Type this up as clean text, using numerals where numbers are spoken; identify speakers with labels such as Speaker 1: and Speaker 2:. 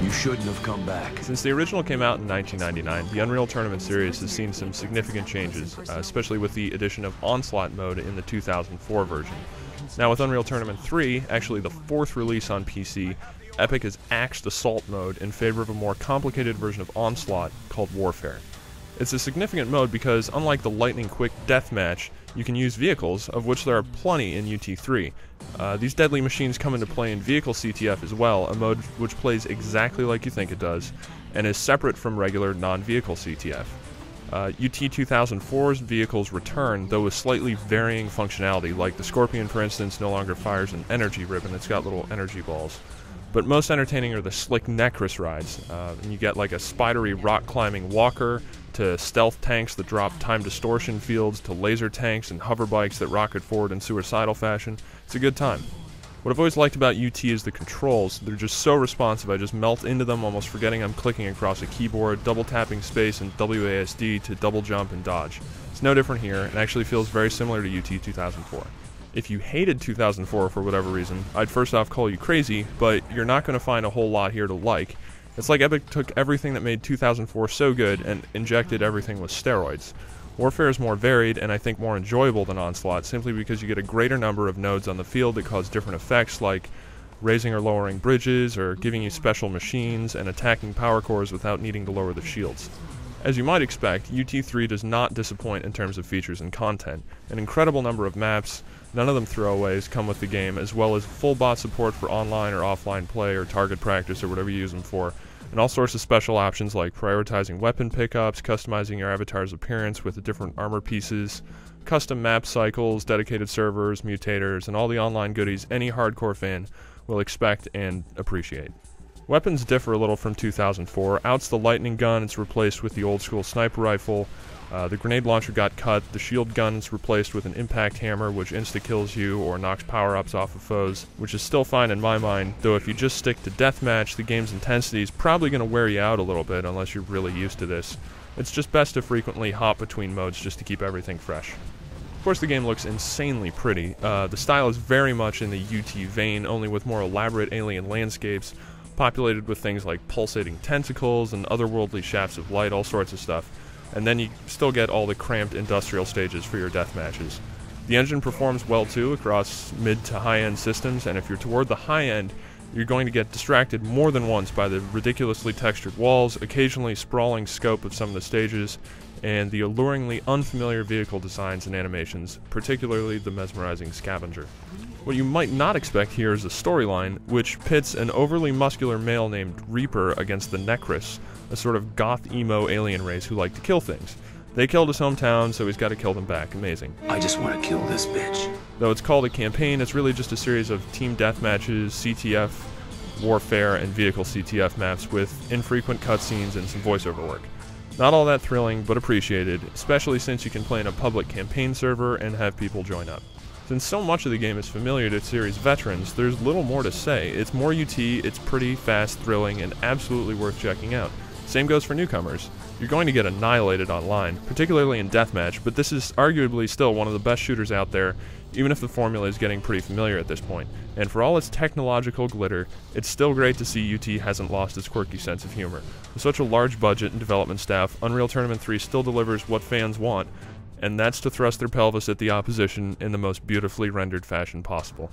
Speaker 1: You shouldn't have come back.
Speaker 2: Since the original came out in 1999, the Unreal Tournament series has seen some significant changes, especially with the addition of Onslaught mode in the 2004 version. Now with Unreal Tournament 3, actually the fourth release on PC, Epic has axed Assault mode in favor of a more complicated version of Onslaught called Warfare. It's a significant mode because, unlike the lightning-quick deathmatch, you can use vehicles, of which there are plenty in UT3. These deadly machines come into play in Vehicle CTF as well, a mode which plays exactly like you think it does, and is separate from regular non-vehicle CTF. UT 2004's vehicles return, though with slightly varying functionality, like the Scorpion, for instance, no longer fires an energy ribbon, it's got little energy balls. But most entertaining are the slick Necrus rides, and you get like a spidery rock-climbing walker, to stealth tanks that drop time distortion fields, to laser tanks and hover bikes that rocket forward in suicidal fashion. It's a good time. What I've always liked about UT is the controls. They're just so responsive, I just melt into them, almost forgetting I'm clicking across a keyboard, double tapping space and WASD to double jump and dodge. It's no different here, and actually feels very similar to UT 2004. If you hated 2004 for whatever reason, I'd first off call you crazy, but you're not going to find a whole lot here to like. It's like Epic took everything that made 2004 so good and injected everything with steroids. Warfare is more varied and I think more enjoyable than Onslaught, simply because you get a greater number of nodes on the field that cause different effects, like raising or lowering bridges, or giving you special machines, and attacking power cores without needing to lower the shields. As you might expect, UT3 does not disappoint in terms of features and content. An incredible number of maps, none of them throwaways, come with the game, as well as full bot support for online or offline play or target practice or whatever you use them for, and all sorts of special options like prioritizing weapon pickups, customizing your avatar's appearance with the different armor pieces, custom map cycles, dedicated servers, mutators, and all the online goodies any hardcore fan will expect and appreciate. Weapons differ a little from 2004. Out's the lightning gun, it's replaced with the old school sniper rifle. The grenade launcher got cut, the shield gun is replaced with an impact hammer which insta-kills you or knocks power-ups off of foes, which is still fine in my mind, though if you just stick to deathmatch, the game's intensity is probably going to wear you out a little bit unless you're really used to this. It's just best to frequently hop between modes just to keep everything fresh. Of course the game looks insanely pretty. The style is very much in the UT vein, only with more elaborate alien landscapes, populated with things like pulsating tentacles and otherworldly shafts of light, all sorts of stuff. And then you still get all the cramped industrial stages for your death matches. The engine performs well too across mid to high-end systems, and if you're toward the high end, you're going to get distracted more than once by the ridiculously textured walls, occasionally sprawling scope of some of the stages, and the alluringly unfamiliar vehicle designs and animations, particularly the mesmerizing scavenger. What you might not expect here is a storyline, which pits an overly muscular male named Reaper against the Necrus, a sort of goth emo alien race who like to kill things. They killed his hometown, so he's got to kill them back. Amazing.
Speaker 1: I just want to kill this bitch.
Speaker 2: Though it's called a campaign, it's really just a series of team deathmatches, CTF, Warfare, and Vehicle CTF maps with infrequent cutscenes and some voiceover work. Not all that thrilling, but appreciated, especially since you can play in a public campaign server and have people join up. Since so much of the game is familiar to series veterans, there's little more to say. It's more UT, it's pretty, fast, thrilling, and absolutely worth checking out. Same goes for newcomers. You're going to get annihilated online, particularly in deathmatch, but this is arguably still one of the best shooters out there, even if the formula is getting pretty familiar at this point. And for all its technological glitter, it's still great to see UT hasn't lost its quirky sense of humor. With such a large budget and development staff, Unreal Tournament 3 still delivers what fans want, and that's to thrust their pelvis at the opposition in the most beautifully rendered fashion possible.